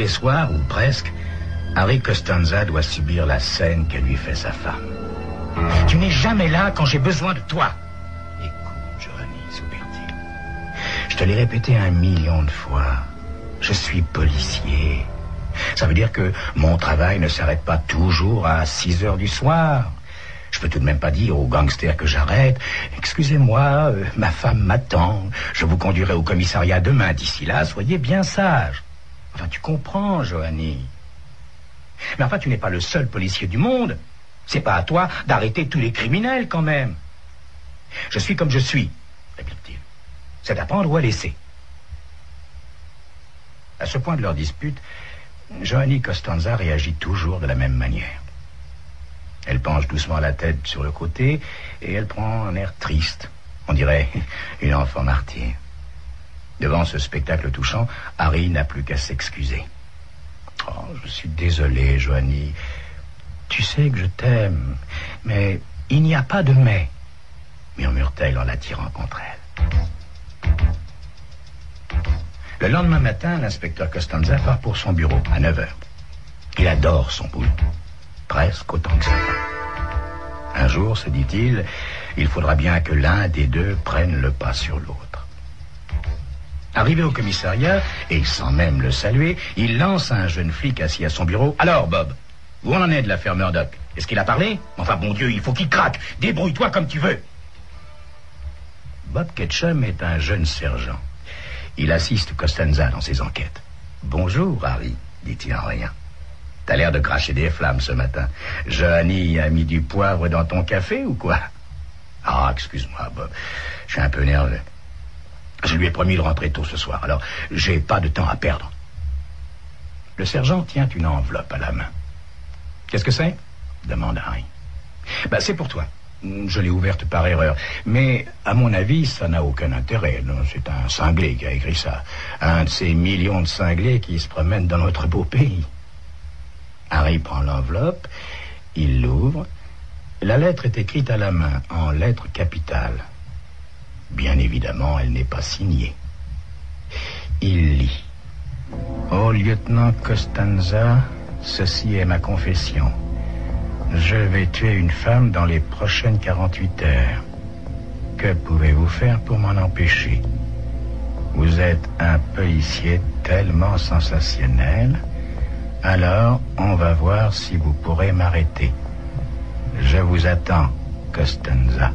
les soirs, ou presque, Harry Costanza doit subir la scène que lui fait sa femme. Tu n'es jamais là quand j'ai besoin de toi. Écoute, Johnny, soupire-t-il. Je te l'ai répété 1 million de fois. Je suis policier. Ça veut dire que mon travail ne s'arrête pas toujours à 6 heures du soir. Je peux tout de même pas dire aux gangsters que j'arrête. Excusez-moi, ma femme m'attend. Je vous conduirai au commissariat demain. D'ici là, soyez bien sage. Enfin, tu comprends, Johanny. Mais enfin, tu n'es pas le seul policier du monde. C'est pas à toi d'arrêter tous les criminels, quand même. Je suis comme je suis, réplique-t-il. C'est à prendre ou à laisser. À ce point de leur dispute, Johanny Costanza réagit toujours de la même manière. Elle penche doucement la tête sur le côté et elle prend un air triste. On dirait une enfant martyre. Devant ce spectacle touchant, Harry n'a plus qu'à s'excuser. « Oh, je suis désolé, Johanny. Tu sais que je t'aime, mais il n'y a pas de mais, » murmure-t-elle en l'attirant contre elle. Le lendemain matin, l'inspecteur Costanza part pour son bureau à 9 heures. Il adore son boulot. Presque autant que sa femme. Un jour, se dit-il, il faudra bien que l'un des deux prenne le pas sur l'autre. Arrivé au commissariat, et sans même le saluer, il lance à un jeune flic assis à son bureau. « Alors, Bob, où en est de l'affaire Murdoch? Est-ce qu'il a parlé? Enfin, bon Dieu, il faut qu'il craque. Débrouille-toi comme tu veux. » Bob Ketchum est un jeune sergent. Il assiste Costanza dans ses enquêtes. « Bonjour, Harry, dit-il en riant. T'as l'air de cracher des flammes ce matin. Johanny a mis du poivre dans ton café ou quoi? Ah, excuse-moi, Bob. Je suis un peu nerveux. Je lui ai promis de rentrer tôt ce soir, alors j'ai pas de temps à perdre. » Le sergent tient une enveloppe à la main. « Qu'est-ce que c'est? » demande Harry. « C'est pour toi. Je l'ai ouverte par erreur. Mais, à mon avis, ça n'a aucun intérêt. C'est un cinglé qui a écrit ça. Un de ces millions de cinglés qui se promènent dans notre beau pays. » Harry prend l'enveloppe, il l'ouvre. La lettre est écrite à la main, en lettres capitales. Bien évidemment, elle n'est pas signée. Il lit. « Au lieutenant Costanza, ceci est ma confession. Je vais tuer une femme dans les prochaines 48 heures. Que pouvez-vous faire pour m'en empêcher? Vous êtes un policier tellement sensationnel. Alors, on va voir si vous pourrez m'arrêter. Je vous attends, Costanza. »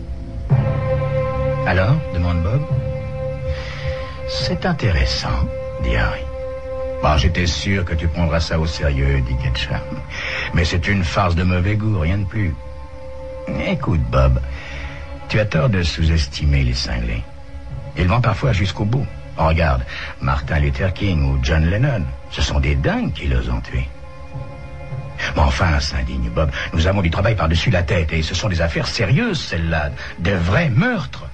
« Alors ?» demande Bob. « C'est intéressant, » dit Harry. « J'étais sûr que tu prendras ça au sérieux, » dit Ketchum. « Mais c'est une farce de mauvais goût, rien de plus. Écoute, Bob, tu as tort de sous-estimer les cinglés. Ils vont parfois jusqu'au bout. Regarde, Martin Luther King ou John Lennon, ce sont des dingues qui les ont tués. » « Mais enfin, s'indigne Bob, nous avons du travail par-dessus la tête et ce sont des affaires sérieuses, celles-là, de vrais meurtres.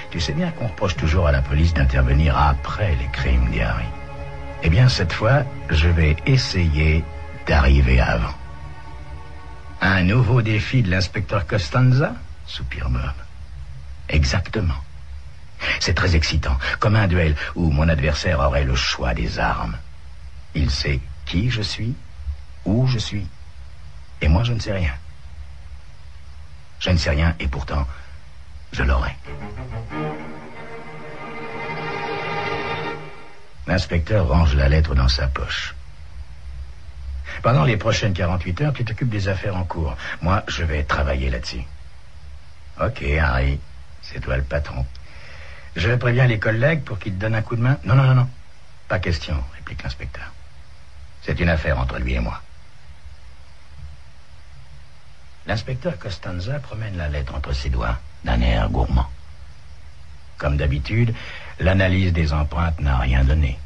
Tu sais bien qu'on reproche toujours à la police d'intervenir après les crimes, dit Harry. Eh bien, cette fois, je vais essayer d'arriver avant. » « Un nouveau défi de l'inspecteur Costanza ?» soupire Bob. « Exactement. C'est très excitant, comme un duel où mon adversaire aurait le choix des armes. Il sait qui je suis, où je suis, et moi je ne sais rien. Je ne sais rien et pourtant, je l'aurai. » L'inspecteur range la lettre dans sa poche. « Pendant les prochaines 48 heures, tu t'occupes des affaires en cours. Moi, je vais travailler là-dessus. »« Ok, Harry, c'est toi le patron. Je préviens les collègues pour qu'ils te donnent un coup de main. »« Non. Pas question, » réplique l'inspecteur. « C'est une affaire entre lui et moi. » L'inspecteur Costanza promène la lettre entre ses doigts, d'un air gourmand. Comme d'habitude, l'analyse des empreintes n'a rien donné.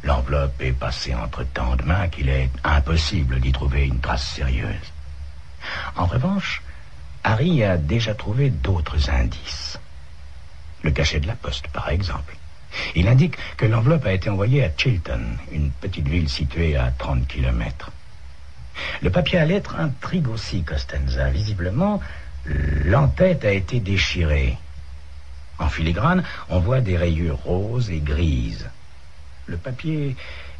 L'enveloppe est passée entre tant de mains qu'il est impossible d'y trouver une trace sérieuse. En revanche, Harry a déjà trouvé d'autres indices. Le cachet de la poste, par exemple. Il indique que l'enveloppe a été envoyée à Chilton, une petite ville située à 30 kilomètres. Le papier à lettres intrigue aussi Costanza. Visiblement, l'entête a été déchirée. En filigrane, on voit des rayures roses et grises. Le papier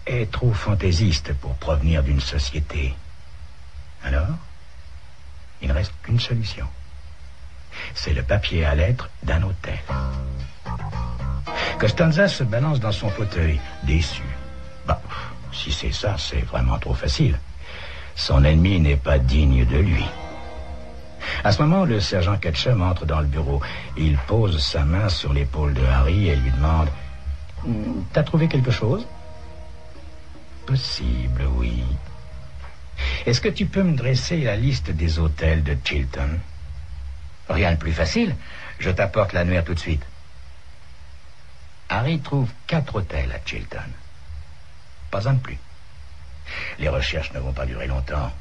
est trop fantaisiste pour provenir d'une société. Alors, il ne reste qu'une solution. C'est le papier à lettres d'un hôtel. Costanza se balance dans son fauteuil, déçu. Bah, si c'est ça, c'est vraiment trop facile. Son ennemi n'est pas digne de lui. À ce moment, le sergent Ketchum entre dans le bureau. Il pose sa main sur l'épaule de Harry et lui demande « T'as trouvé quelque chose ?»« Possible, oui. Est-ce que tu peux me dresser la liste des hôtels de Chilton ?»« Rien de plus facile. Je t'apporte l'annuaire tout de suite. » Harry trouve 4 hôtels à Chilton. Pas un de plus. Les recherches ne vont pas durer longtemps.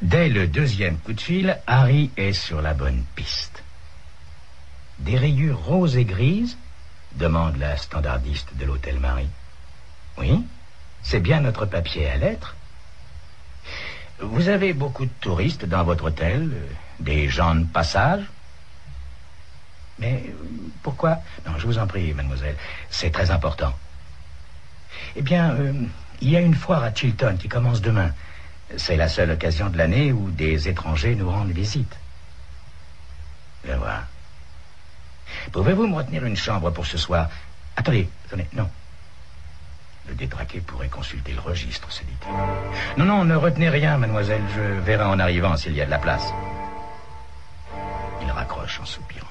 Dès le 2e coup de fil, Harry est sur la bonne piste. « Des rayures roses et grises ?» demande la standardiste de l'hôtel Marie. « Oui, c'est bien notre papier à lettres. Vous avez beaucoup de touristes dans votre hôtel, des gens de passage ? Mais pourquoi ? Non, je vous en prie, mademoiselle, c'est très important. Eh bien, il y a une foire à Chilton qui commence demain. C'est la seule occasion de l'année où des étrangers nous rendent visite. Je vois. Pouvez-vous me retenir une chambre pour ce soir ? Attendez, non. Le détraqué pourrait consulter le registre, se dit-il. Non, ne retenez rien, mademoiselle. Je verrai en arrivant s'il y a de la place. Il raccroche en soupirant.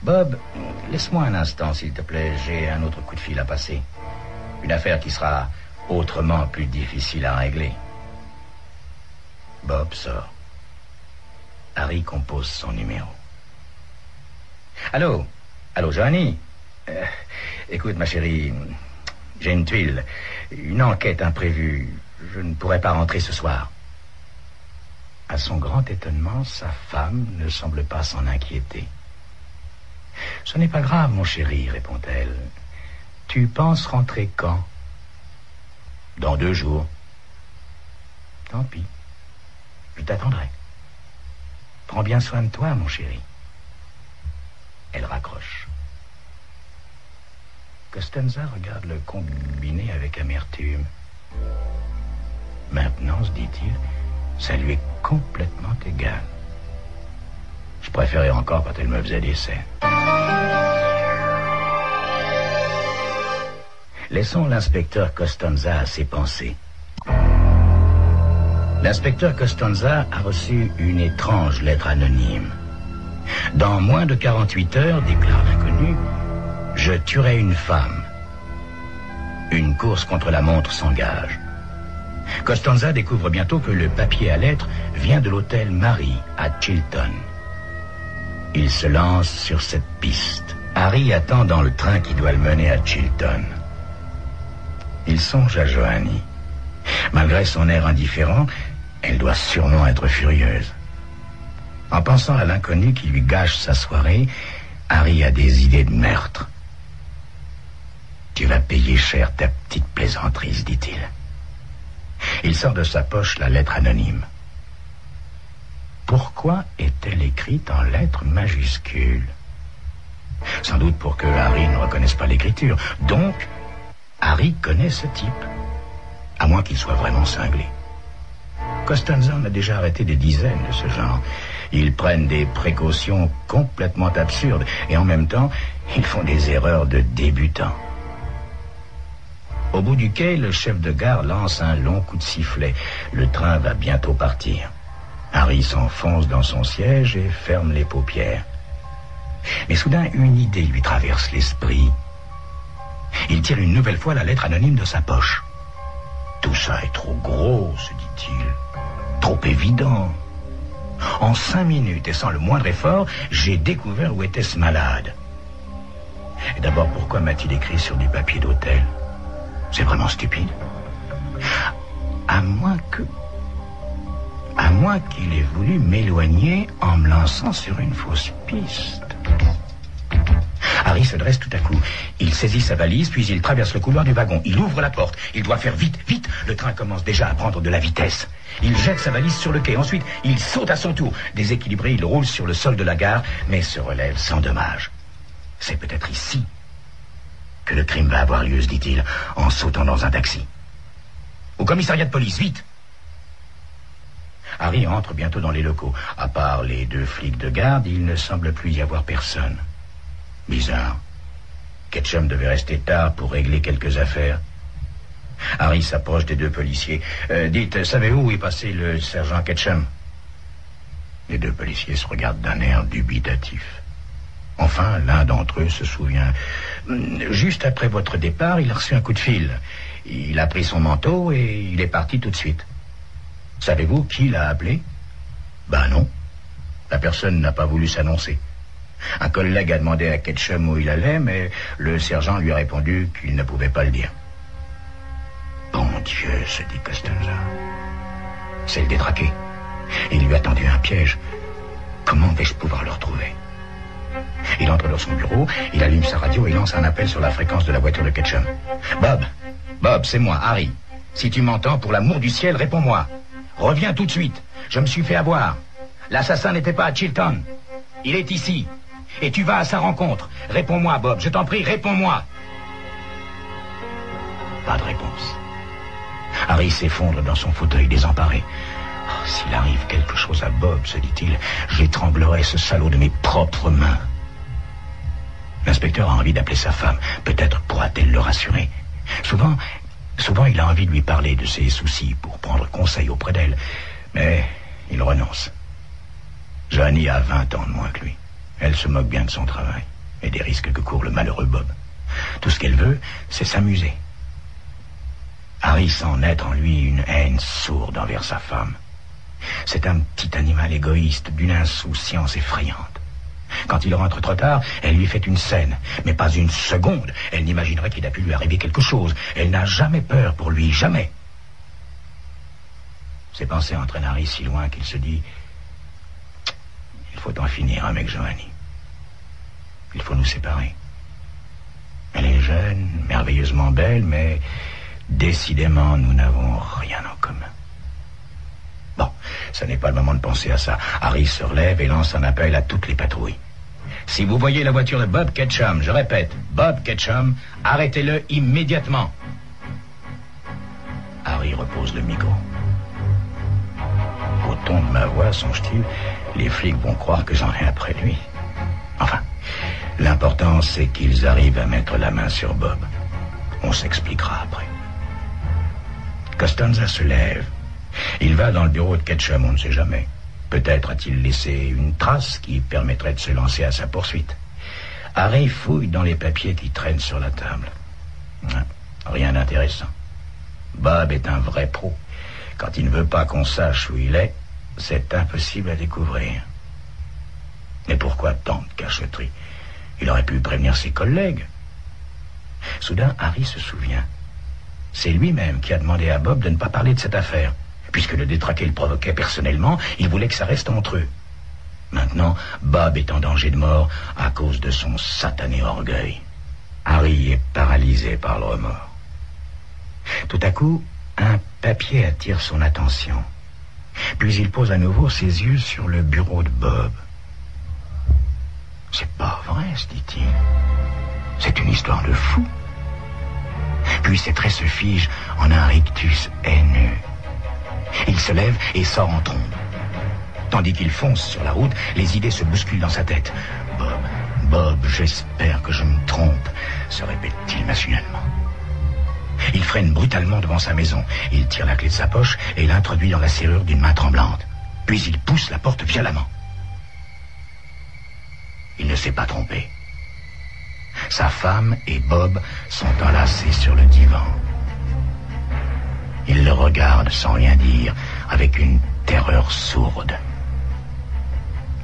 Bob, laisse-moi un instant, s'il te plaît. J'ai un autre coup de fil à passer. Une affaire qui sera autrement plus difficile à régler. Bob sort. Harry compose son numéro. Allô, Johnny. Écoute, ma chérie, j'ai une tuile. Une enquête imprévue. Je ne pourrai pas rentrer ce soir. À son grand étonnement, sa femme ne semble pas s'en inquiéter. « Ce n'est pas grave, mon chéri, répond-elle. Tu penses rentrer quand ? Dans 2 jours. Tant pis. Je t'attendrai. Prends bien soin de toi, mon chéri. Elle raccroche. Costanza regarde le combiné avec amertume. Maintenant, se dit-il, ça lui est complètement égal. Je préférais encore quand elle me faisait des scènes. Laissons l'inspecteur Costanza à ses pensées. L'inspecteur Costanza a reçu une étrange lettre anonyme. Dans moins de 48 heures, déclare l'inconnu, je tuerai une femme. Une course contre la montre s'engage. Costanza découvre bientôt que le papier à lettres vient de l'hôtel Marie à Chilton. Il se lance sur cette piste. Harry attend dans le train qui doit le mener à Chilton. Il songe à Johanny. Malgré son air indifférent, elle doit sûrement être furieuse. En pensant à l'inconnu qui lui gâche sa soirée, Harry a des idées de meurtre. Tu vas payer cher ta petite plaisanterie, se dit-il. Il sort de sa poche la lettre anonyme. Pourquoi est-elle écrite en lettres majuscules ? Sans doute pour que Harry ne reconnaisse pas l'écriture. Donc, Harry connaît ce type, à moins qu'il soit vraiment cinglé. Costanza en a déjà arrêté des dizaines de ce genre. Ils prennent des précautions complètement absurdes et en même temps, ils font des erreurs de débutants. Au bout du quai, le chef de gare lance un long coup de sifflet. Le train va bientôt partir. Harry s'enfonce dans son siège et ferme les paupières. Mais soudain, une idée lui traverse l'esprit. Il tire une nouvelle fois la lettre anonyme de sa poche. Tout ça est trop gros, se dit-il. Trop évident. En 5 minutes et sans le moindre effort, j'ai découvert où était ce malade. Et d'abord, pourquoi m'a-t-il écrit sur du papier d'hôtel ? C'est vraiment stupide. À moins qu'il ait voulu m'éloigner en me lançant sur une fausse piste. Harry se dresse tout à coup. Il saisit sa valise, puis il traverse le couloir du wagon. Il ouvre la porte. Il doit faire vite, vite. Le train commence déjà à prendre de la vitesse. Il jette sa valise sur le quai. Ensuite, il saute à son tour. Déséquilibré, il roule sur le sol de la gare, mais se relève sans dommage. C'est peut-être ici que le crime va avoir lieu, se dit-il, en sautant dans un taxi. Au commissariat de police, vite! Harry entre bientôt dans les locaux. À part les 2 flics de garde, il ne semble plus y avoir personne. Bizarre. Ketchum devait rester tard pour régler quelques affaires. Harry s'approche des 2 policiers. Dites, savez-vous où est passé le sergent Ketchum? Les 2 policiers se regardent d'un air dubitatif. Enfin, l'un d'entre eux se souvient. Juste après votre départ, il a reçu un coup de fil. Il a pris son manteau et il est parti tout de suite. Savez-vous qui l'a appelé? Ben non. La personne n'a pas voulu s'annoncer. Un collègue a demandé à Ketchum où il allait, mais le sergent lui a répondu qu'il ne pouvait pas le dire. Bon Dieu, se dit Costanza. C'est le détraqué. Il lui a tendu un piège. Comment vais-je pouvoir le retrouver? Il entre dans son bureau, il allume sa radio et lance un appel sur la fréquence de la voiture de Ketchum. Bob, c'est moi, Harry. Si tu m'entends, pour l'amour du ciel, réponds-moi. Reviens tout de suite. Je me suis fait avoir. L'assassin n'était pas à Chilton. Il est ici. Et tu vas à sa rencontre. Réponds-moi, Bob. Je t'en prie, réponds-moi. Pas de réponse. Harry s'effondre dans son fauteuil désemparé. Oh, s'il arrive quelque chose à Bob, se dit-il, j'étranglerai ce salaud de mes propres mains. L'inspecteur a envie d'appeler sa femme. Peut-être pourra-t-elle le rassurer. Souvent, il a envie de lui parler de ses soucis pour prendre conseil auprès d'elle. Mais il renonce. Joanie a 20 ans de moins que lui. Elle se moque bien de son travail et des risques que court le malheureux Bob. Tout ce qu'elle veut, c'est s'amuser. Harry sent naître en lui une haine sourde envers sa femme. C'est un petit animal égoïste d'une insouciance effrayante. Quand il rentre trop tard, elle lui fait une scène, mais pas une seconde. Elle n'imaginerait qu'il a pu lui arriver quelque chose. Elle n'a jamais peur pour lui, jamais. Ses pensées entraînent Harry si loin qu'il se dit: il faut en finir avec Joanie. Il faut nous séparer. Elle est jeune, merveilleusement belle, mais décidément, nous n'avons rien en commun. Bon, ce n'est pas le moment de penser à ça. Harry se relève et lance un appel à toutes les patrouilles. Si vous voyez la voiture de Bob Ketchum, je répète, Bob Ketchum, arrêtez-le immédiatement. Harry repose le micro. Au ton de ma voix, songe-t-il, les flics vont croire que j'en ai après lui. Enfin, l'important, c'est qu'ils arrivent à mettre la main sur Bob. On s'expliquera après. Costanza se lève. Il va dans le bureau de Ketchum, on ne sait jamais. Peut-être a-t-il laissé une trace qui permettrait de se lancer à sa poursuite. Harry fouille dans les papiers qui traînent sur la table. Rien d'intéressant. Bob est un vrai pro. Quand il ne veut pas qu'on sache où il est, c'est impossible à découvrir. Mais pourquoi tant de cachotterie? Il aurait pu prévenir ses collègues. Soudain, Harry se souvient. C'est lui-même qui a demandé à Bob de ne pas parler de cette affaire. Puisque le détraqué le provoquait personnellement, il voulait que ça reste entre eux. Maintenant, Bob est en danger de mort à cause de son satané orgueil. Harry est paralysé par le remords. Tout à coup, un papier attire son attention. Puis il pose à nouveau ses yeux sur le bureau de Bob. C'est pas vrai, se dit-il. C'est une histoire de fou. Puis ses traits se figent en un rictus haineux. Il se lève et sort en trombe. Tandis qu'il fonce sur la route, les idées se bousculent dans sa tête. Bob, j'espère que je me trompe, se répète-t-il machinalement. Il freine brutalement devant sa maison. Il tire la clé de sa poche et l'introduit dans la serrure d'une main tremblante. Puis il pousse la porte violemment. Il ne s'est pas trompé. Sa femme et Bob sont enlacés sur le divan. Il le regarde sans rien dire, avec une terreur sourde.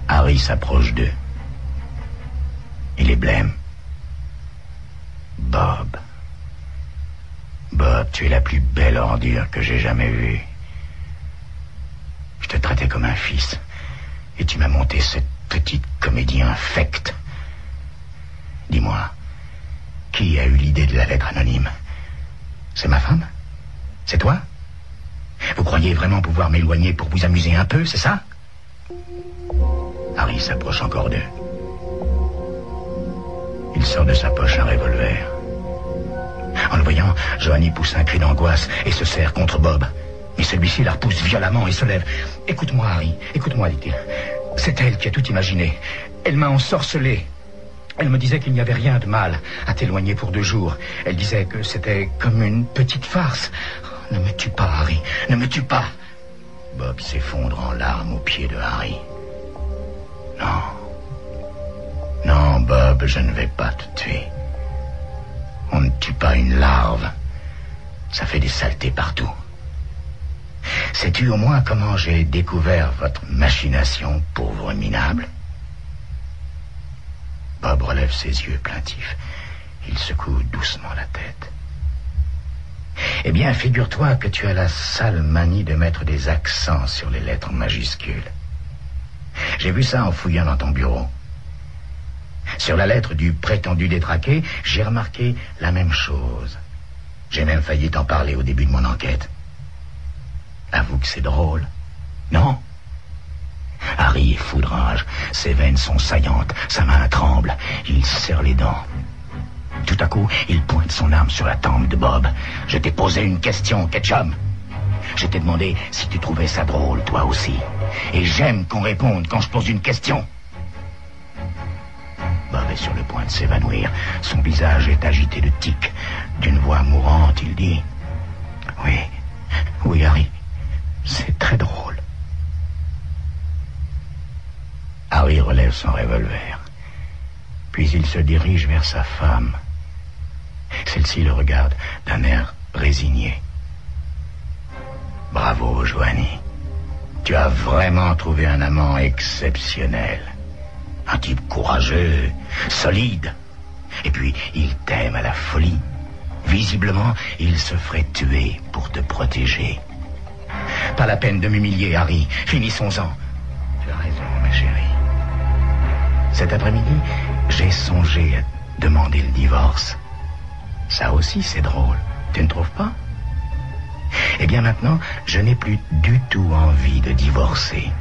Harry s'approche d'eux. Il est blême. Bob, tu es la plus belle ordure que j'ai jamais vue. Je te traitais comme un fils, et tu m'as monté cette petite comédie infecte. Dis-moi, qui a eu l'idée de la lettre anonyme? C'est ma femme? C'est toi? Vous croyez vraiment pouvoir m'éloigner pour vous amuser un peu, c'est ça? Harry s'approche encore d'eux. Il sort de sa poche un revolver. En le voyant, Joanie pousse un cri d'angoisse et se serre contre Bob. Mais celui-ci la repousse violemment et se lève. « Écoute-moi, Harry, écoute-moi, dit-il. C'est elle qui a tout imaginé. Elle m'a ensorcelé. Elle me disait qu'il n'y avait rien de mal à t'éloigner pour 2 jours. Elle disait que c'était comme une petite farce. Ne me tue pas, Harry, ne me tue pas. » Bob s'effondre en larmes aux pieds de Harry. « Non. Non, Bob, je ne vais pas te tuer. On ne tue pas une larve. Ça fait des saletés partout. Sais-tu au moins comment j'ai découvert votre machination, pauvre minable ?» Bob relève ses yeux plaintifs. Il secoue doucement la tête. « Eh bien, figure-toi que tu as la sale manie de mettre des accents sur les lettres majuscules. J'ai vu ça en fouillant dans ton bureau. Sur la lettre du prétendu détraqué, j'ai remarqué la même chose. J'ai même failli t'en parler au début de mon enquête. Avoue que c'est drôle, non ? » Harry est fou de rage. Ses veines sont saillantes, sa main tremble. Il serre les dents. Tout à coup, il pointe son arme sur la tempe de Bob. « Je t'ai posé une question, Ketchum. Je t'ai demandé si tu trouvais ça drôle, toi aussi. Et j'aime qu'on réponde quand je pose une question. » Bob est sur le point de s'évanouir. Son visage est agité de tics. D'une voix mourante, il dit « Oui, oui, Harry, c'est très drôle. » Harry relève son revolver. Puis il se dirige vers sa femme. Celle-ci le regarde d'un air résigné. « Bravo, Joanie. Tu as vraiment trouvé un amant exceptionnel. Un type courageux, solide. Et puis, il t'aime à la folie. Visiblement, il se ferait tuer pour te protéger. Pas la peine de m'humilier, Harry. Finissons-en. Tu as raison, ma chérie. Cet après-midi, j'ai songé à demander le divorce. Ça aussi, c'est drôle. Tu ne trouves pas ? Eh bien maintenant, je n'ai plus du tout envie de divorcer.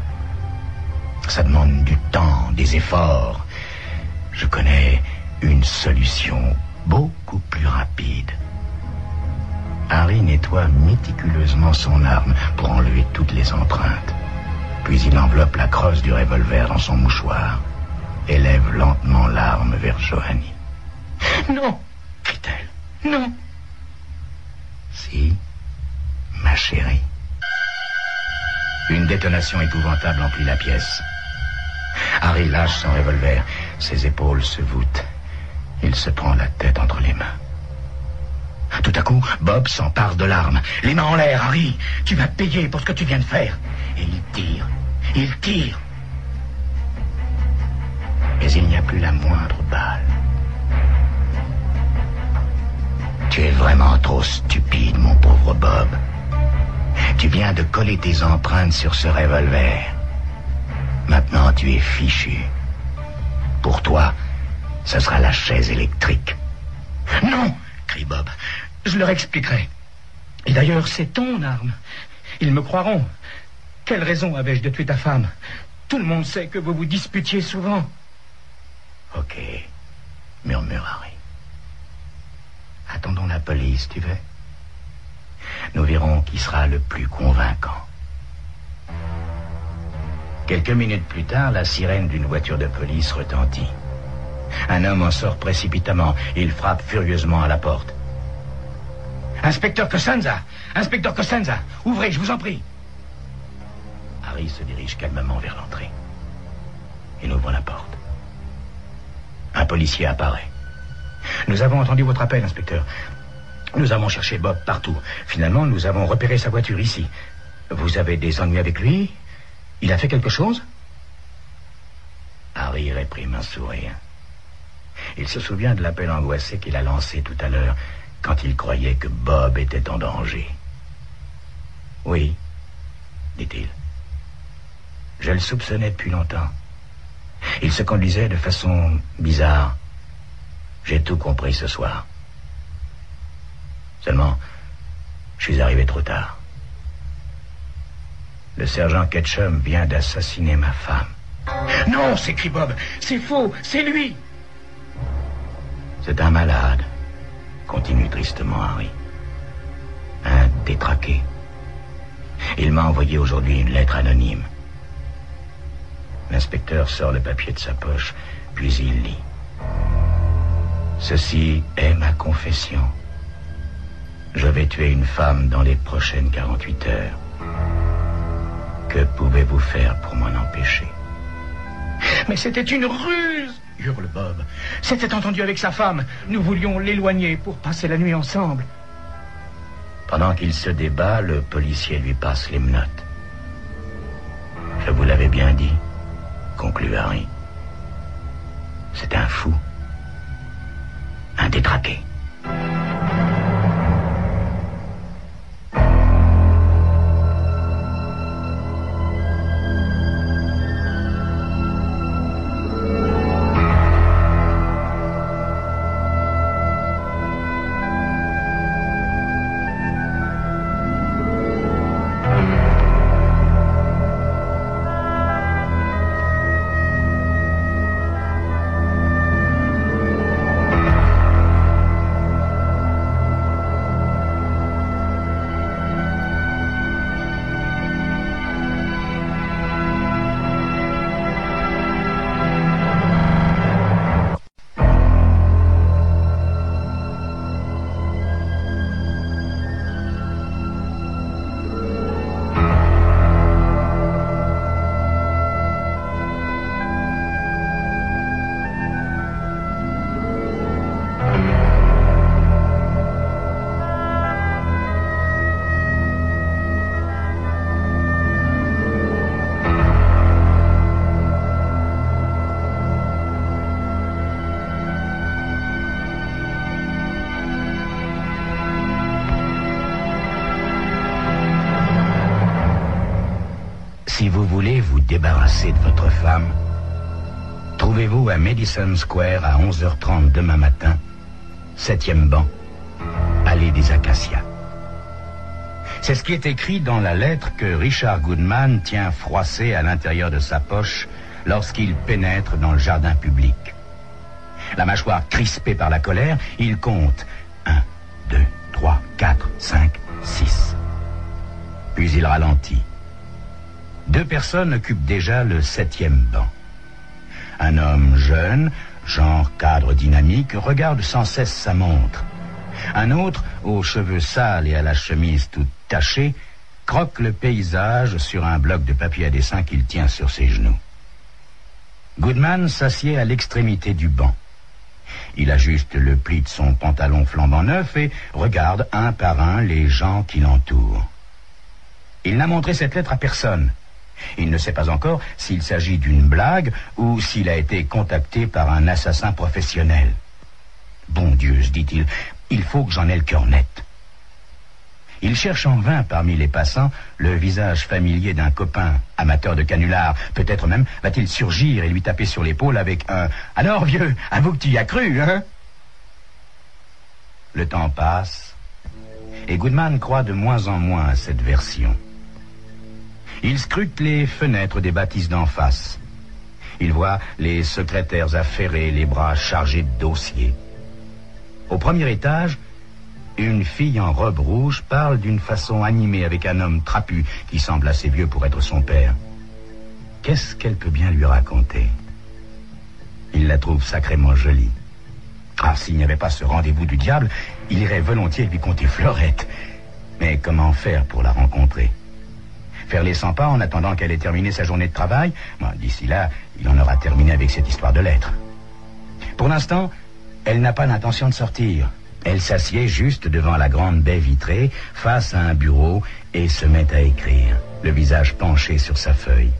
Ça demande du temps, des efforts. Je connais une solution beaucoup plus rapide. Harry nettoie méticuleusement son arme pour enlever toutes les empreintes. Puis il enveloppe la crosse du revolver dans son mouchoir. Élève lentement l'arme vers Joanie. « Non !» crie-t-elle. « Non !»« Si, ma chérie. » Une détonation épouvantable emplit la pièce. Harry lâche son revolver. Ses épaules se voûtent. Il se prend la tête entre les mains. Tout à coup, Bob s'empare de l'arme. Les mains en l'air, Harry. Tu vas payer pour ce que tu viens de faire. Et il tire. Il tire. Mais il n'y a plus la moindre balle. Tu es vraiment trop stupide, mon pauvre Bob. Tu viens de coller tes empreintes sur ce revolver. Maintenant, tu es fichu. Pour toi, ce sera la chaise électrique. « Non !» crie Bob. « Je leur expliquerai. Et d'ailleurs, c'est ton arme. Ils me croiront. Quelle raison avais-je de tuer ta femme? Tout le monde sait que vous vous disputiez souvent. » « Ok, » murmure Harry. « Attendons la police, tu veux? Nous verrons qui sera le plus convaincant. » Quelques minutes plus tard, la sirène d'une voiture de police retentit. Un homme en sort précipitamment. Il frappe furieusement à la porte. « Inspecteur Costanza! Inspecteur Costanza! Ouvrez, je vous en prie !» Harry se dirige calmement vers l'entrée. Il ouvre la porte. Un policier apparaît. « Nous avons entendu votre appel, inspecteur. Nous avons cherché Bob partout. Finalement, nous avons repéré sa voiture ici. Vous avez des ennuis avec lui? Il a fait quelque chose ?» Harry réprime un sourire. Il se souvient de l'appel angoissé qu'il a lancé tout à l'heure quand il croyait que Bob était en danger. « Oui, » dit-il. « Je le soupçonnais depuis longtemps. Il se conduisait de façon bizarre. J'ai tout compris ce soir. Seulement, je suis arrivé trop tard. Le sergent Ketchum vient d'assassiner ma femme. »« Non !» s'écrie Bob. « C'est faux, c'est lui !» « C'est un malade. continue tristement Harry. Un détraqué. Il m'a envoyé aujourd'hui une lettre anonyme. L'inspecteur sort le papier de sa poche, puis il lit. Ceci est ma confession. Je vais tuer une femme dans les prochaines 48 heures. Que pouvez-vous faire pour m'en empêcher? Mais c'était une ruse, hurle Bob. C'était entendu avec sa femme. Nous voulions l'éloigner pour passer la nuit ensemble. Pendant qu'il se débat, le policier lui passe les menottes. Je vous l'avais bien dit, conclut Harry. C'est un fou. Un détraqué. Si vous voulez vous débarrasser de votre femme, trouvez-vous à Madison Square à 11h30 demain matin, 7e banc, allée des Acacias. C'est ce qui est écrit dans la lettre que Richard Goodman tient froissée à l'intérieur de sa poche lorsqu'il pénètre dans le jardin public. La mâchoire crispée par la colère, il compte 1, 2, 3, 4, 5, 6. Puis il ralentit. 2 personnes occupent déjà le 7e banc. Un homme jeune, genre cadre dynamique, regarde sans cesse sa montre. Un autre, aux cheveux sales et à la chemise toute tachée, croque le paysage sur un bloc de papier à dessin qu'il tient sur ses genoux. Goodman s'assied à l'extrémité du banc. Il ajuste le pli de son pantalon flambant neuf et regarde un par un les gens qui l'entourent. Il n'a montré cette lettre à personne. Il ne sait pas encore s'il s'agit d'une blague ou s'il a été contacté par un assassin professionnel. Bon Dieu, se dit-il, il faut que j'en ai le cœur net. Il cherche en vain parmi les passants le visage familier d'un copain amateur de canulars. Peut-être même va-t-il surgir et lui taper sur l'épaule avec un « Alors vieux, avoue que tu y as cru, hein ?» Le temps passe et Goodman croit de moins en moins à cette version. Il scrute les fenêtres des bâtisses d'en face. Il voit les secrétaires affairés, les bras chargés de dossiers. Au premier étage, une fille en robe rouge parle d'une façon animée avec un homme trapu qui semble assez vieux pour être son père. Qu'est-ce qu'elle peut bien lui raconter? Il la trouve sacrément jolie. Ah, s'il n'y avait pas ce rendez-vous du diable, il irait volontiers lui conter Fleurette. Mais comment faire pour la rencontrer? Faire les 100 pas en attendant qu'elle ait terminé sa journée de travail? Bon, d'ici là, il en aura terminé avec cette histoire de lettres. Pour l'instant, elle n'a pas l'intention de sortir. Elle s'assied juste devant la grande baie vitrée, face à un bureau, et se met à écrire, le visage penché sur sa feuille.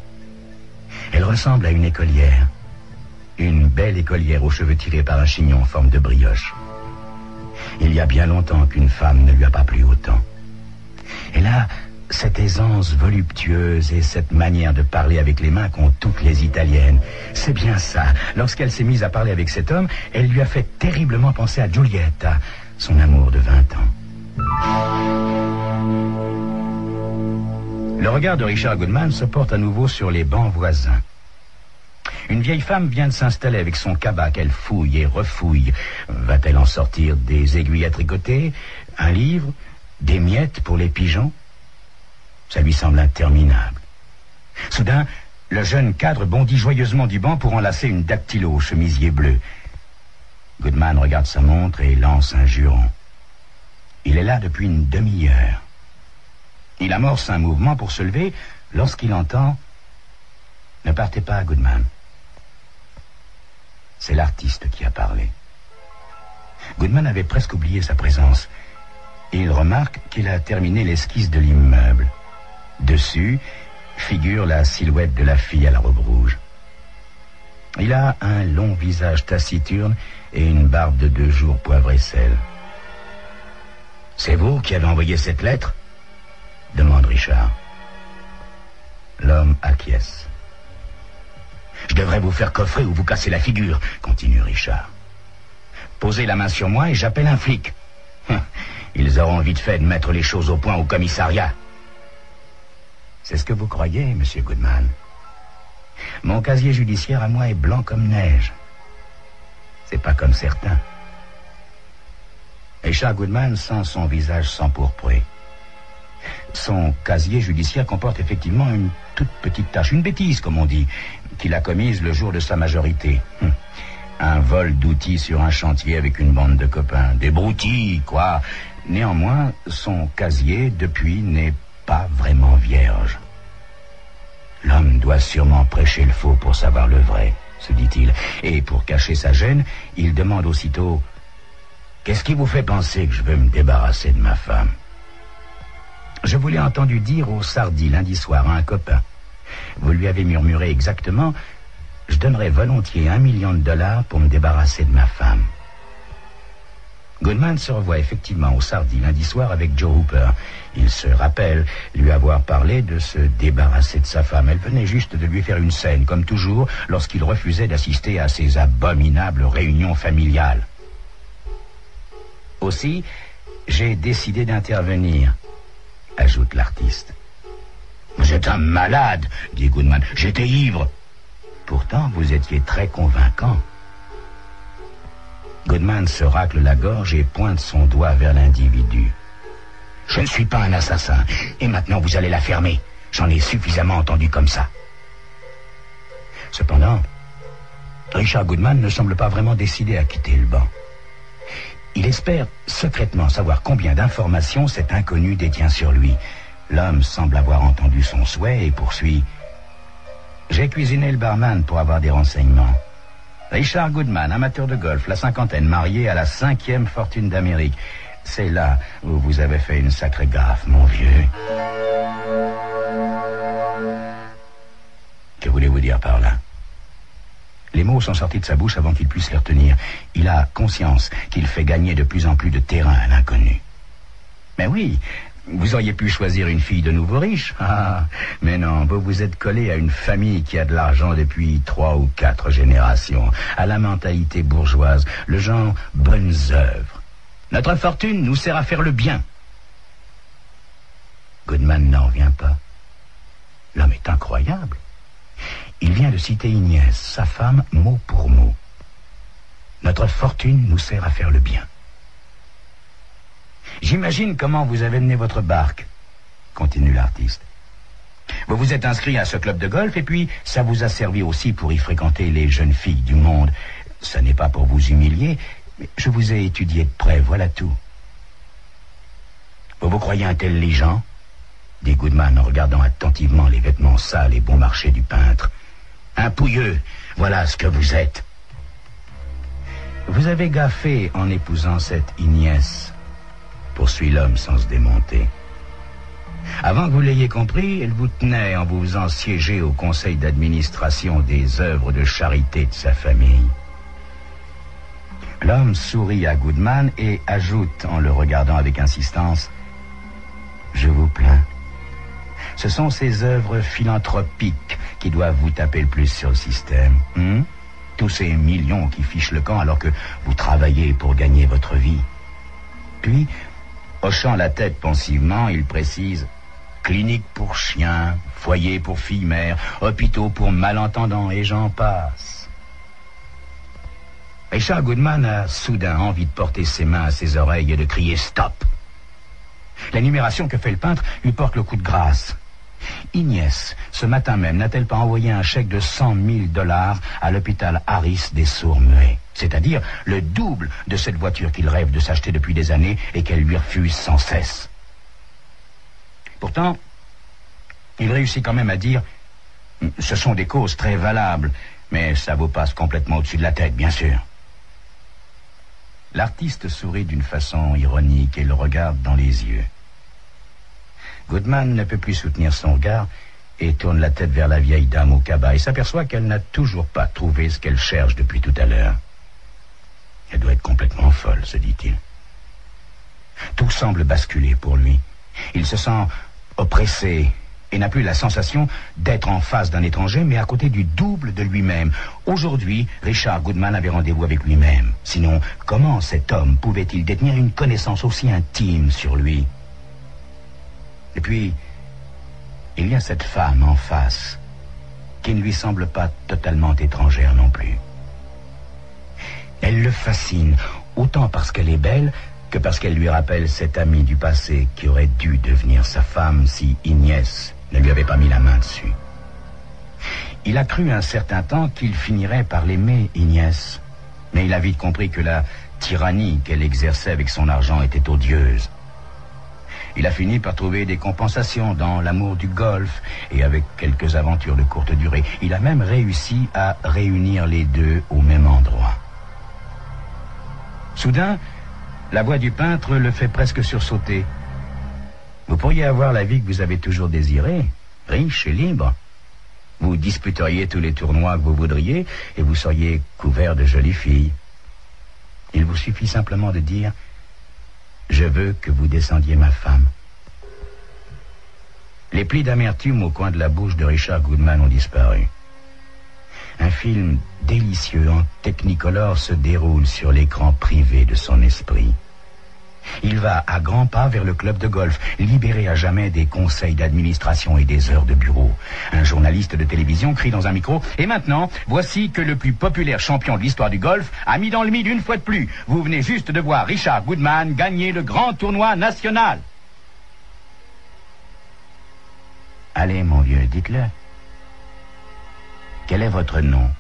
Elle ressemble à une écolière. Une belle écolière aux cheveux tirés par un chignon en forme de brioche. Il y a bien longtemps qu'une femme ne lui a pas plu autant. Elle a cette aisance voluptueuse et cette manière de parler avec les mains qu'ont toutes les Italiennes. C'est bien ça. Lorsqu'elle s'est mise à parler avec cet homme, elle lui a fait terriblement penser à Giulietta, son amour de 20 ans. Le regard de Richard Goodman se porte à nouveau sur les bancs voisins. Une vieille femme vient de s'installer avec son cabas qu'elle fouille et refouille. Va-t-elle en sortir des aiguilles à tricoter, un livre, des miettes pour les pigeons? Ça lui semble interminable. Soudain, le jeune cadre bondit joyeusement du banc pour enlacer une dactylo au chemisier bleu. Goodman regarde sa montre et lance un juron. Il est là depuis une demi-heure. Il amorce un mouvement pour se lever lorsqu'il entend « Ne partez pas, Goodman ». C'est l'artiste qui a parlé. Goodman avait presque oublié sa présence. Il remarque qu'il a terminé l'esquisse de l'immeuble. Dessus figure la silhouette de la fille à la robe rouge. Il a un long visage taciturne et une barbe de 2 jours poivre et sel. « C'est vous qui avez envoyé cette lettre ?» demande Richard. L'homme acquiesce. « Je devrais vous faire coffrer ou vous casser la figure, » continue Richard. « Posez la main sur moi et j'appelle un flic. Ils auront vite fait de mettre les choses au point au commissariat. » C'est ce que vous croyez, monsieur Goodman. Mon casier judiciaire à moi est blanc comme neige. C'est pas comme certains. Richard Goodman sent son visage s'empourprer. Son casier judiciaire comporte effectivement une toute petite tâche, une bêtise, comme on dit, qu'il a commise le jour de sa majorité. Un vol d'outils sur un chantier avec une bande de copains. Des broutilles, quoi. Néanmoins, son casier, depuis, n'est pas vraiment vierge. L'homme doit sûrement prêcher le faux pour savoir le vrai, se dit-il. Et pour cacher sa gêne, il demande aussitôt « Qu'est-ce qui vous fait penser que je veux me débarrasser de ma femme ?» Je vous l'ai entendu dire au Sardi lundi soir à un copain. Vous lui avez murmuré exactement « Je donnerais volontiers $1 million pour me débarrasser de ma femme. » Goodman se revoit effectivement au Sardi lundi soir avec Joe Hooper. Il se rappelle lui avoir parlé de se débarrasser de sa femme. Elle venait juste de lui faire une scène, comme toujours, lorsqu'il refusait d'assister à ces abominables réunions familiales. Aussi, j'ai décidé d'intervenir, ajoute l'artiste. « Vous êtes un malade, dit Goodman. J'étais ivre. Pourtant, vous étiez très convaincant. » Goodman se racle la gorge et pointe son doigt vers l'individu. « Je ne suis pas un assassin, et maintenant vous allez la fermer. J'en ai suffisamment entendu comme ça. » Cependant, Richard Goodman ne semble pas vraiment décidé à quitter le banc. Il espère secrètement savoir combien d'informations cet inconnu détient sur lui. L'homme semble avoir entendu son souhait et poursuit. « J'ai cuisiné le barman pour avoir des renseignements. Richard Goodman, amateur de golf, la cinquantaine, marié à la 5e fortune d'Amérique. C'est là où vous avez fait une sacrée gaffe, mon vieux. » Que voulez-vous dire par là? Les mots sont sortis de sa bouche avant qu'il puisse les retenir. Il a conscience qu'il fait gagner de plus en plus de terrain à l'inconnu. Mais oui, vous auriez pu choisir une fille de nouveau riche. Ah, mais non, vous vous êtes collé à une famille qui a de l'argent depuis 3 ou 4 générations, à la mentalité bourgeoise, le genre bonnes œuvres. Notre fortune nous sert à faire le bien. Goodman n'en revient pas. L'homme est incroyable. Il vient de citer Inès, sa femme, mot pour mot. Notre fortune nous sert à faire le bien. J'imagine comment vous avez mené votre barque, continue l'artiste. Vous vous êtes inscrit à ce club de golf et puis ça vous a servi aussi pour y fréquenter les jeunes filles du monde. Ce n'est pas pour vous humilier, mais je vous ai étudié de près, voilà tout. Vous vous croyez intelligent? Dit Goodman en regardant attentivement les vêtements sales et bon marché du peintre. Un pouilleux, voilà ce que vous êtes. Vous avez gaffé en épousant cette Inès, poursuit l'homme sans se démonter. Avant que vous l'ayez compris, elle vous tenait en vous faisant siéger au conseil d'administration des œuvres de charité de sa famille. L'homme sourit à Goodman et ajoute en le regardant avec insistance « Je vous plains. Ce sont ces œuvres philanthropiques qui doivent vous taper le plus sur le système. Tous ces millions qui fichent le camp alors que vous travaillez pour gagner votre vie. » Puis, hochant la tête pensivement, il précise « cliniques pour chiens, foyers pour filles-mères, hôpitaux pour malentendants, et j'en passe. Richard Goodman a soudain envie de porter ses mains à ses oreilles et de crier « Stop !» L'énumération que fait le peintre lui porte le coup de grâce. Inès, ce matin même, n'a-t-elle pas envoyé un chèque de $100,000 à l'hôpital Harris des sourds-muets, c'est-à-dire le double de cette voiture qu'il rêve de s'acheter depuis des années et qu'elle lui refuse sans cesse. Pourtant, il réussit quand même à dire « Ce sont des causes très valables, mais ça vous passe complètement au-dessus de la tête, bien sûr. » L'artiste sourit d'une façon ironique et le regarde dans les yeux. Goodman ne peut plus soutenir son regard et tourne la tête vers la vieille dame au cabas et s'aperçoit qu'elle n'a toujours pas trouvé ce qu'elle cherche depuis tout à l'heure. Elle doit être complètement folle, se dit-il. Tout semble basculer pour lui. Il se sent oppressé et n'a plus la sensation d'être en face d'un étranger, mais à côté du double de lui-même. Aujourd'hui, Richard Goodman avait rendez-vous avec lui-même. Sinon, comment cet homme pouvait-il détenir une connaissance aussi intime sur lui? Et puis, il y a cette femme en face, qui ne lui semble pas totalement étrangère non plus. Elle le fascine, autant parce qu'elle est belle, que parce qu'elle lui rappelle cette amie du passé qui aurait dû devenir sa femme si Inès ne lui avait pas mis la main dessus. Il a cru un certain temps qu'il finirait par l'aimer, Inès, mais il a vite compris que la tyrannie qu'elle exerçait avec son argent était odieuse. Il a fini par trouver des compensations dans l'amour du golf et avec quelques aventures de courte durée. Il a même réussi à réunir les deux au même endroit. Soudain, la voix du peintre le fait presque sursauter. Vous pourriez avoir la vie que vous avez toujours désirée, riche et libre. Vous disputeriez tous les tournois que vous voudriez et vous seriez couvert de jolies filles. Il vous suffit simplement de dire « Je veux que vous descendiez ma femme ». Les plis d'amertume au coin de la bouche de Richard Goodman ont disparu. Un film délicieux en technicolor se déroule sur l'écran privé de son esprit. Il va à grands pas vers le club de golf, libéré à jamais des conseils d'administration et des heures de bureau. Un journaliste de télévision crie dans un micro « Et maintenant, voici que le plus populaire champion de l'histoire du golf a mis dans le mille une fois de plus. Vous venez juste de voir Richard Goodman gagner le grand tournoi national. » Allez, mon vieux, dites-le. Quel est votre nom?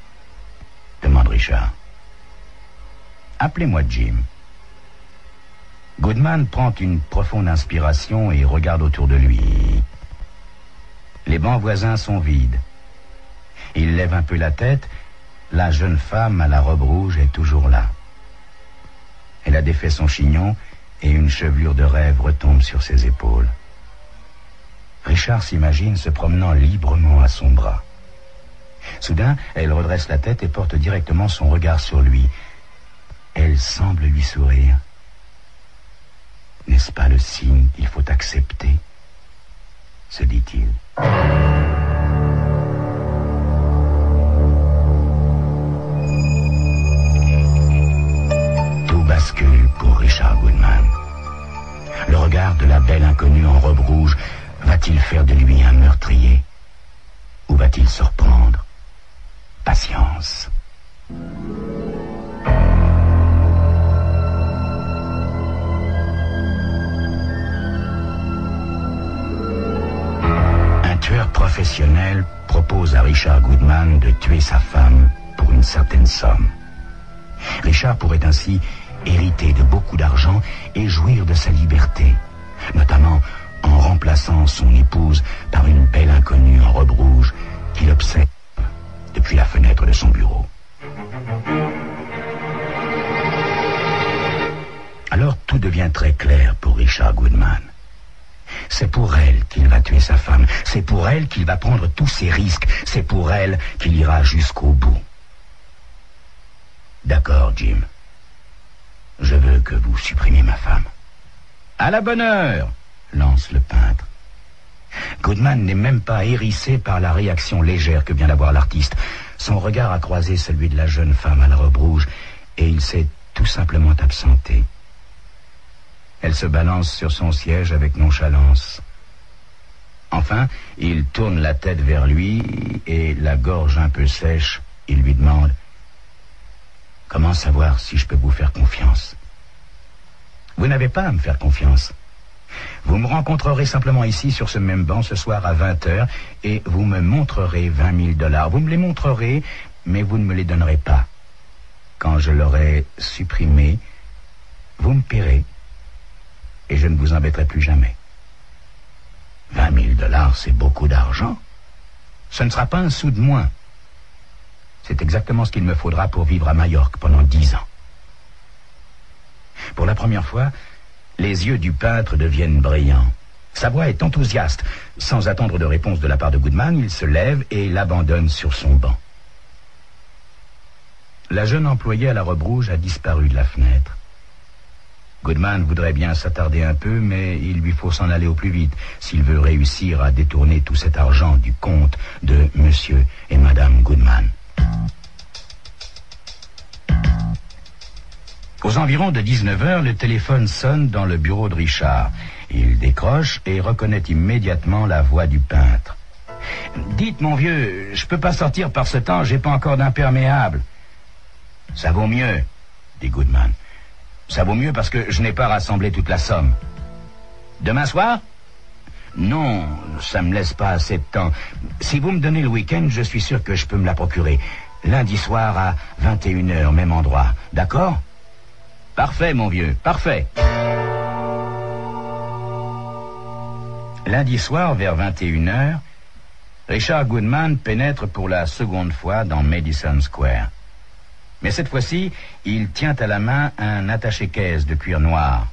Demande Richard. Appelez-moi Jim. Goodman prend une profonde inspiration et regarde autour de lui. Les bancs voisins sont vides. Il lève un peu la tête. La jeune femme à la robe rouge est toujours là. Elle a défait son chignon et une chevelure de rêve retombe sur ses épaules. Richard s'imagine se promenant librement à son bras. Soudain, elle redresse la tête et porte directement son regard sur lui. Elle semble lui sourire. N'est-ce pas le signe qu'il faut accepter? Se dit-il. Tout bascule pour Richard Goodman. Le regard de la belle inconnue en robe rouge va-t-il faire de lui un meurtrier? Ou va-t-il se reprendre? Patience. Un tueur professionnel propose à Richard Goodman de tuer sa femme pour une certaine somme. Richard pourrait ainsi hériter de beaucoup d'argent et jouir de sa liberté, notamment en remplaçant son épouse par une belle inconnue en robe rouge qu'il observe depuis la fenêtre de son bureau. Alors tout devient très clair pour Richard Goodman. C'est pour elle qu'il va tuer sa femme. C'est pour elle qu'il va prendre tous ses risques. C'est pour elle qu'il ira jusqu'au bout. D'accord, Jim. Je veux que vous supprimiez ma femme. À la bonne heure, lance le peintre. Goodman n'est même pas hérissé par la réaction légère que vient d'avoir l'artiste. Son regard a croisé celui de la jeune femme à la robe rouge et il s'est tout simplement absenté. Elle se balance sur son siège avec nonchalance. Enfin, il tourne la tête vers lui et, la gorge un peu sèche, il lui demande « Comment savoir si je peux vous faire confiance ?» Vous n'avez pas à me faire confiance. Vous me rencontrerez simplement ici sur ce même banc ce soir à 20h et vous me montrerez $20 000. Vous me les montrerez, mais vous ne me les donnerez pas. Quand je l'aurai supprimé, vous me paierez et je ne vous embêterai plus jamais. $20 000, c'est beaucoup d'argent. Ce ne sera pas un sou de moins. C'est exactement ce qu'il me faudra pour vivre à Majorque pendant 10 ans. Pour la première fois, les yeux du peintre deviennent brillants. Sa voix est enthousiaste. Sans attendre de réponse de la part de Goodman, il se lève et l'abandonne sur son banc. La jeune employée à la robe rouge a disparu de la fenêtre. Goodman voudrait bien s'attarder un peu, mais il lui faut s'en aller au plus vite s'il veut réussir à détourner tout cet argent du compte de Monsieur et Madame Goodman. Aux environs de 19h, le téléphone sonne dans le bureau de Richard. Il décroche et reconnaît immédiatement la voix du peintre. « Dites, mon vieux, je peux pas sortir par ce temps, j'ai pas encore d'imperméable. »« Ça vaut mieux, » dit Goodman. « Ça vaut mieux parce que je n'ai pas rassemblé toute la somme. »« Demain soir ?»« Non, ça me laisse pas assez de temps. Si vous me donnez le week-end, je suis sûr que je peux me la procurer. Lundi soir à 21h, même endroit. D'accord ? » Parfait, mon vieux, parfait. Lundi soir, vers 21h, Richard Goodman pénètre pour la seconde fois dans Madison Square. Mais cette fois-ci, il tient à la main un attaché-caisse de cuir noir.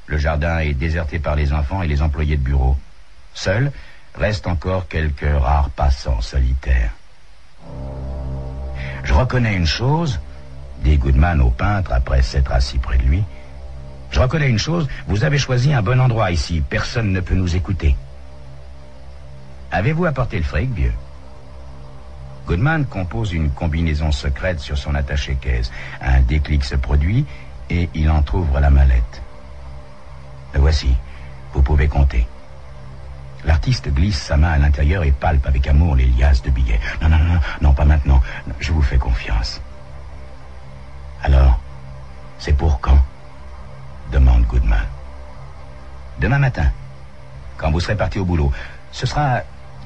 Le jardin est déserté par les enfants et les employés de bureau. Seuls restent encore quelques rares passants solitaires. « Je reconnais une chose, » dit Goodman au peintre après s'être assis près de lui. « Je reconnais une chose, vous avez choisi un bon endroit ici. Personne ne peut nous écouter. » « Avez-vous apporté le fric, vieux ?» Goodman compose une combinaison secrète sur son attaché-caisse. Un déclic se produit et il entr'ouvre la mallette. « Le voici. Vous pouvez compter. » L'artiste glisse sa main à l'intérieur et palpe avec amour les liasses de billets. « Non, pas maintenant. Je vous fais confiance. » « Alors, c'est pour quand ?» demande Goodman. « Demain matin, quand vous serez parti au boulot. Ce sera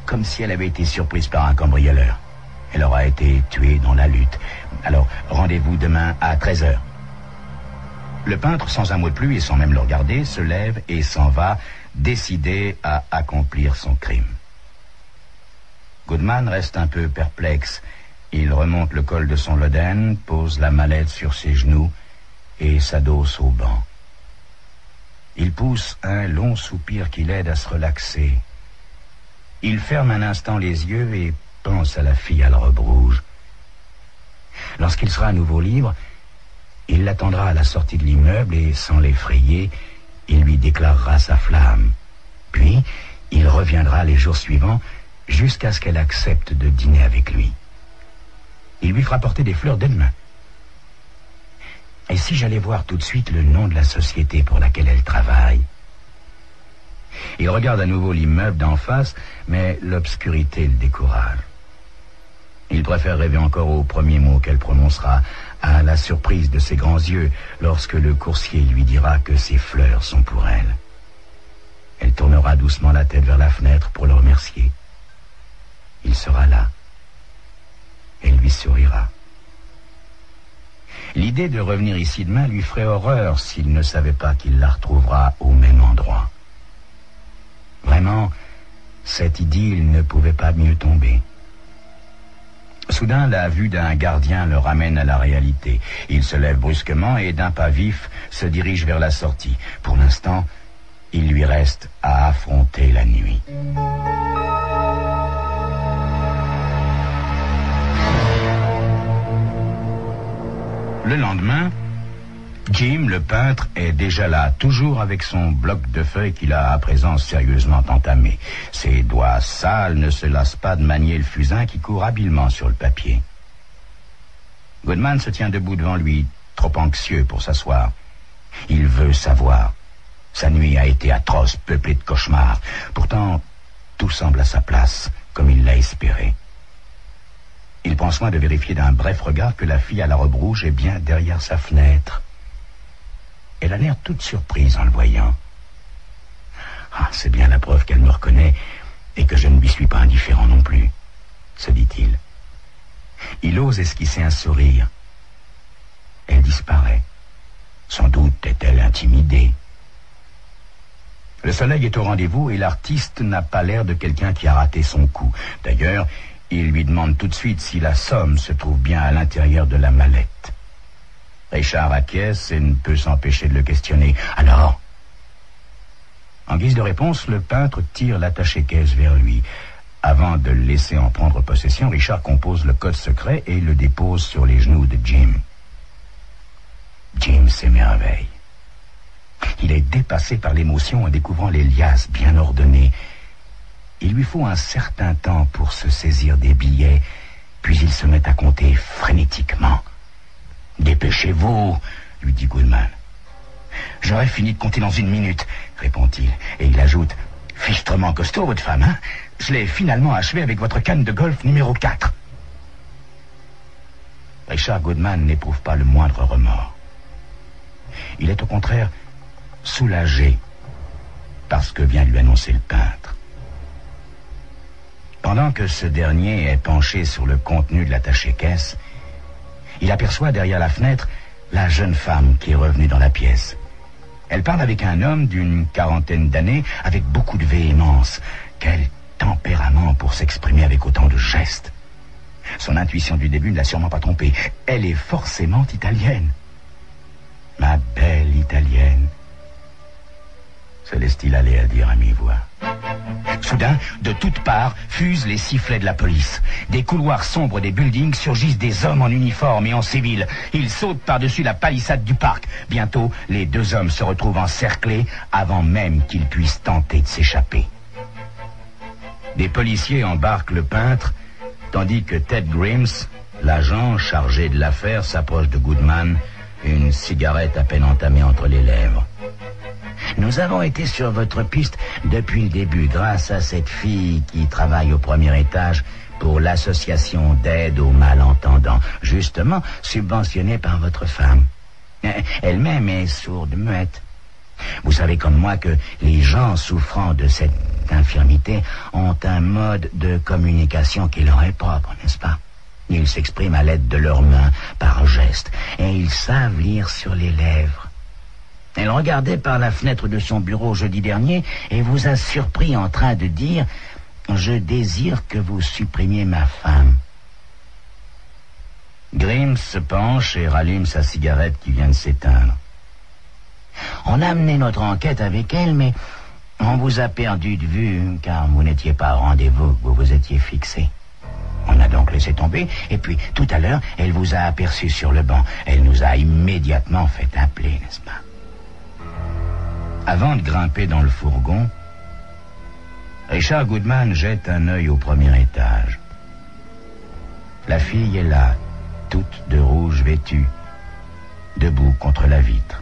comme si elle avait été surprise par un cambrioleur. Elle aura été tuée dans la lutte. Alors, rendez-vous demain à 13h. » Le peintre, sans un mot de plus et sans même le regarder, se lève et s'en va, décidé à accomplir son crime. Goodman reste un peu perplexe. Il remonte le col de son loden, pose la mallette sur ses genoux et s'adosse au banc. Il pousse un long soupir qui l'aide à se relaxer. Il ferme un instant les yeux et pense à la fille à la robe rouge. Lorsqu'il sera à nouveau libre, il l'attendra à la sortie de l'immeuble et, sans l'effrayer, il lui déclarera sa flamme. Puis, il reviendra les jours suivants jusqu'à ce qu'elle accepte de dîner avec lui. Il lui fera porter des fleurs dès demain. Et si j'allais voir tout de suite le nom de la société pour laquelle elle travaille? Il regarde à nouveau l'immeuble d'en face, mais l'obscurité le décourage. Il préfère rêver encore au premier mot qu'elle prononcera, à la surprise de ses grands yeux, lorsque le coursier lui dira que ses fleurs sont pour elle. Elle tournera doucement la tête vers la fenêtre pour le remercier. Il sera là. Elle lui sourira. L'idée de revenir ici demain lui ferait horreur s'il ne savait pas qu'il la retrouvera au même endroit. Vraiment, cette idylle ne pouvait pas mieux tomber. Soudain, la vue d'un gardien le ramène à la réalité. Il se lève brusquement et d'un pas vif se dirige vers la sortie. Pour l'instant, il lui reste à affronter la nuit. Le lendemain, Jim, le peintre, est déjà là, toujours avec son bloc de feuilles qu'il a à présent sérieusement entamé. Ses doigts sales ne se lassent pas de manier le fusain qui court habilement sur le papier. Goodman se tient debout devant lui, trop anxieux pour s'asseoir. Il veut savoir. Sa nuit a été atroce, peuplée de cauchemars. Pourtant, tout semble à sa place, comme il l'a espéré. Il prend soin de vérifier d'un bref regard que la fille à la robe rouge est bien derrière sa fenêtre. Elle a l'air toute surprise en le voyant. Ah, c'est bien la preuve qu'elle me reconnaît et que je ne lui suis pas indifférent non plus, se dit-il. Il ose esquisser un sourire. Elle disparaît. Sans doute est-elle intimidée. Le soleil est au rendez-vous et l'artiste n'a pas l'air de quelqu'un qui a raté son coup. D'ailleurs, il lui demande tout de suite si la somme se trouve bien à l'intérieur de la mallette. Richard acquiesce et ne peut s'empêcher de le questionner. Alors, en guise de réponse, le peintre tire l'attaché-caisse vers lui. Avant de le laisser en prendre possession, Richard compose le code secret et le dépose sur les genoux de Jim. Jim s'émerveille. Il est dépassé par l'émotion en découvrant les liasses bien ordonnées. Il lui faut un certain temps pour se saisir des billets, puis il se met à compter frénétiquement. « Dépêchez-vous, lui dit Goodman. « J'aurai fini de compter dans 1 minute, répond-il, et il ajoute « Fichtrement costaud, votre femme, hein? Je l'ai finalement achevé avec votre canne de golf numéro 4. » Richard Goodman n'éprouve pas le moindre remords. Il est au contraire soulagé par ce que vient lui annoncer le peintre. Pendant que ce dernier est penché sur le contenu de l'attaché-caisse, il aperçoit derrière la fenêtre la jeune femme qui est revenue dans la pièce. Elle parle avec un homme d'une 40aine d'années avec beaucoup de véhémence. Quel tempérament pour s'exprimer avec autant de gestes. Son intuition du début ne l'a sûrement pas trompée. Elle est forcément italienne. Ma belle italienne. Se laisse-t-il aller à dire à mi-voix. Soudain, de toutes parts, fusent les sifflets de la police. Des couloirs sombres des buildings surgissent des hommes en uniforme et en civil. Ils sautent par-dessus la palissade du parc. Bientôt, les 2 hommes se retrouvent encerclés avant même qu'ils puissent tenter de s'échapper. Des policiers embarquent le peintre, tandis que Ted Grims, l'agent chargé de l'affaire, s'approche de Goodman, une cigarette à peine entamée entre les lèvres. Nous avons été sur votre piste depuis le début, grâce à cette fille qui travaille au 1er étage pour l'association d'aide aux malentendants, justement subventionnée par votre femme. Elle-même est sourde-muette. Vous savez comme moi que les gens souffrant de cette infirmité ont un mode de communication qui leur est propre, n'est-ce pas? Ils s'expriment à l'aide de leurs mains, par gestes, et ils savent lire sur les lèvres. Elle regardait par la fenêtre de son bureau jeudi dernier et vous a surpris en train de dire « Je désire que vous supprimiez ma femme ». Grimm se penche et rallume sa cigarette qui vient de s'éteindre. On a mené notre enquête avec elle, mais on vous a perdu de vue car vous n'étiez pas au rendez-vous que vous vous étiez fixé. On a donc laissé tomber, et puis tout à l'heure, elle vous a aperçu sur le banc. Elle nous a immédiatement fait appeler, n'est-ce pas? Avant de grimper dans le fourgon, Richard Goodman jette un œil au 1er étage. La fille est là, toute de rouge vêtue, debout contre la vitre.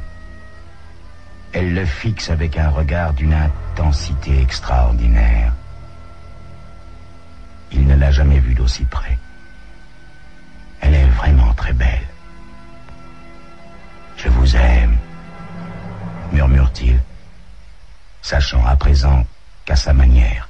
Elle le fixe avec un regard d'une intensité extraordinaire. Il ne l'a jamais vue d'aussi près. Elle est vraiment très belle. « Je vous aime », murmure-t-il, sachant à présent qu'à sa manière,